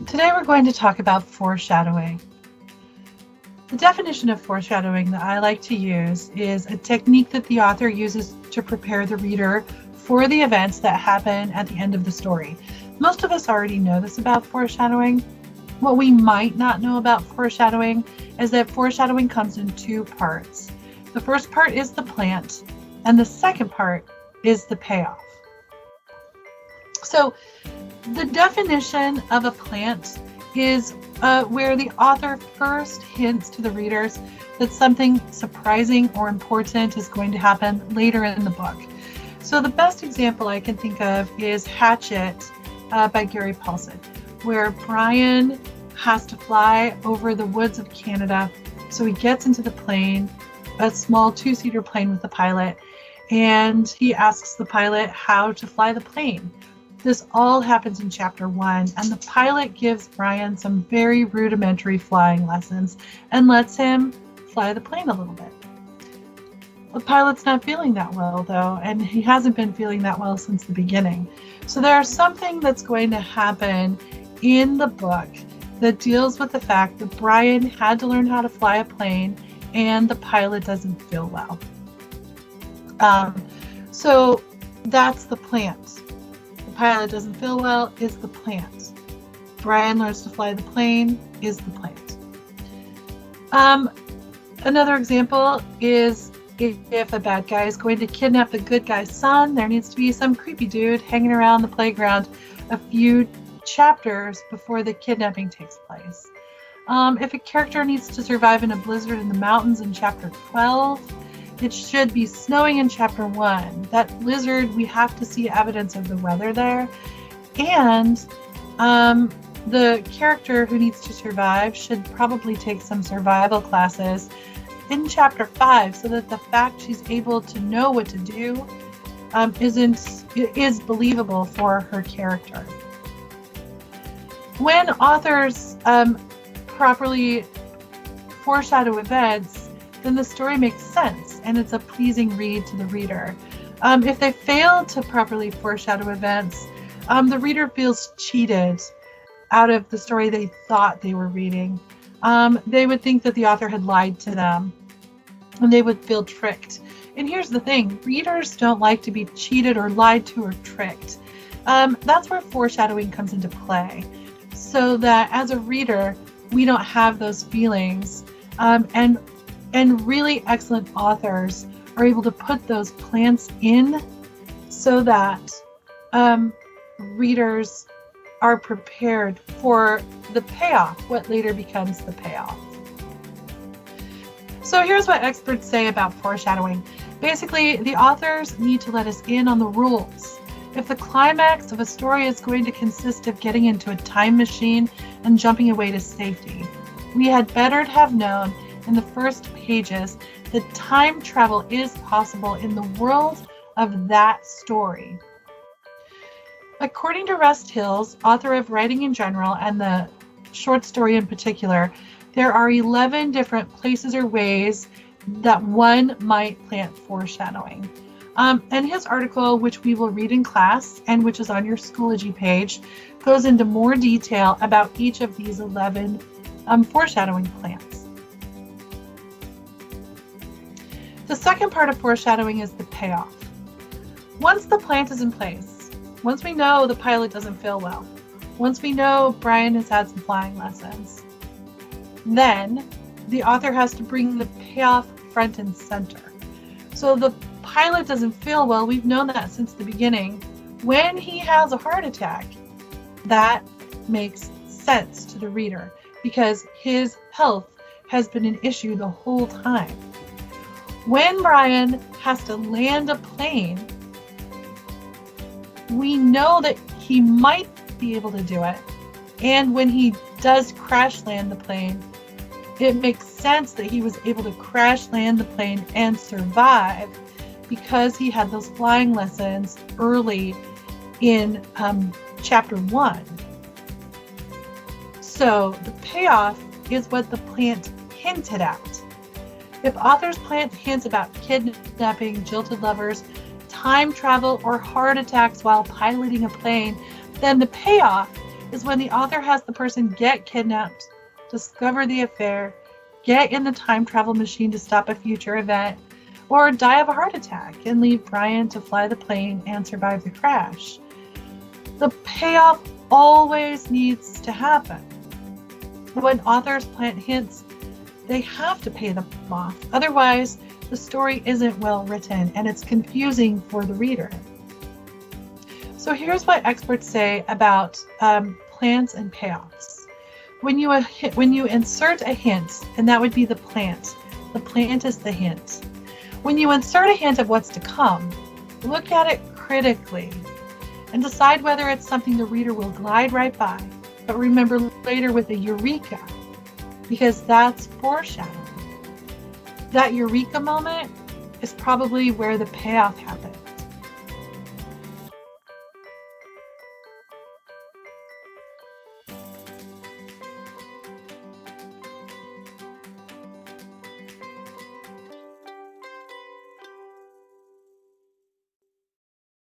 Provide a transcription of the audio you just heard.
Today we're going to talk about foreshadowing. The definition of foreshadowing that I like to use is a technique that the author uses to prepare the reader for the events that happen at the end of the story. Most of us already know this about foreshadowing. What we might not know about foreshadowing is that foreshadowing comes in two parts. The first part is the plant, and the second part is the payoff. So the definition of a plant is where the author first hints to the readers that something surprising or important is going to happen later in the book. So the best example I can think of is Hatchet by Gary Paulsen, where Brian has to fly over the woods of Canada. So he gets into the plane, a small two-seater plane with the pilot, and he asks the pilot how to fly the plane. This all happens in chapter 1, and the pilot gives Brian some very rudimentary flying lessons and lets him fly the plane a little bit. The pilot's not feeling that well, though, and he hasn't been feeling that well since the beginning. So there's something that's going to happen in the book that deals with the fact that Brian had to learn how to fly a plane and the pilot doesn't feel well. So that's the plant. Pilot doesn't feel well is the plant. Brian learns to fly the plane is the plant. Another example is if a bad guy is going to kidnap the good guy's son, there needs to be some creepy dude hanging around the playground a few chapters before the kidnapping takes place. If a character needs to survive in a blizzard in the mountains in chapter 12, it should be snowing in chapter 1. That blizzard, we have to see evidence of the weather there. And the character who needs to survive should probably take some survival classes in chapter 5 so that the fact she's able to know what to do is believable for her character. When authors properly foreshadow events, then the story makes sense and it's a pleasing read to the reader. If they fail to properly foreshadow events, the reader feels cheated out of the story they thought they were reading. They would think that the author had lied to them and they would feel tricked. And here's the thing, readers don't like to be cheated or lied to or tricked. That's where foreshadowing comes into play, so that as a reader, we don't have those feelings. And really excellent authors are able to put those plants in so that readers are prepared for the payoff, what later becomes the payoff. So here's what experts say about foreshadowing. Basically, the authors need to let us in on the rules. If the climax of a story is going to consist of getting into a time machine and jumping away to safety, we had better have known in the first pages that time travel is possible in the world of that story. According to Rust Hills, author of Writing in General and the short story in particular, there are 11 different places or ways that one might plant foreshadowing. And his article, which we will read in class and which is on your Schoology page, goes into more detail about each of these 11 foreshadowing plants. The second part of foreshadowing is the payoff. Once the plant is in place, once we know the pilot doesn't feel well, once we know Brian has had some flying lessons, then the author has to bring the payoff front and center. So the pilot doesn't feel well, we've known that since the beginning. When he has a heart attack, that makes sense to the reader because his health has been an issue the whole time. When Brian has to land a plane, we know that he might be able to do it. And when he does crash land the plane, it makes sense that he was able to crash land the plane and survive because he had those flying lessons early in chapter 1. So the payoff is what the plant hinted at. If author's plant hints about kidnapping, jilted lovers, time travel, or heart attacks while piloting a plane, then the payoff is when the author has the person get kidnapped, discover the affair, get in the time travel machine to stop a future event, or die of a heart attack and leave Brian to fly the plane and survive the crash. The payoff always needs to happen. When authors plant hints, they have to pay them off. Otherwise, the story isn't well written and it's confusing for the reader. So here's what experts say about plants and payoffs. When you insert a hint, and that would be the plant is the hint. When you insert a hint of what's to come, look at it critically and decide whether it's something the reader will glide right by, but remember later with a eureka, because that's foreshadowing. That eureka moment is probably where the payoff happens.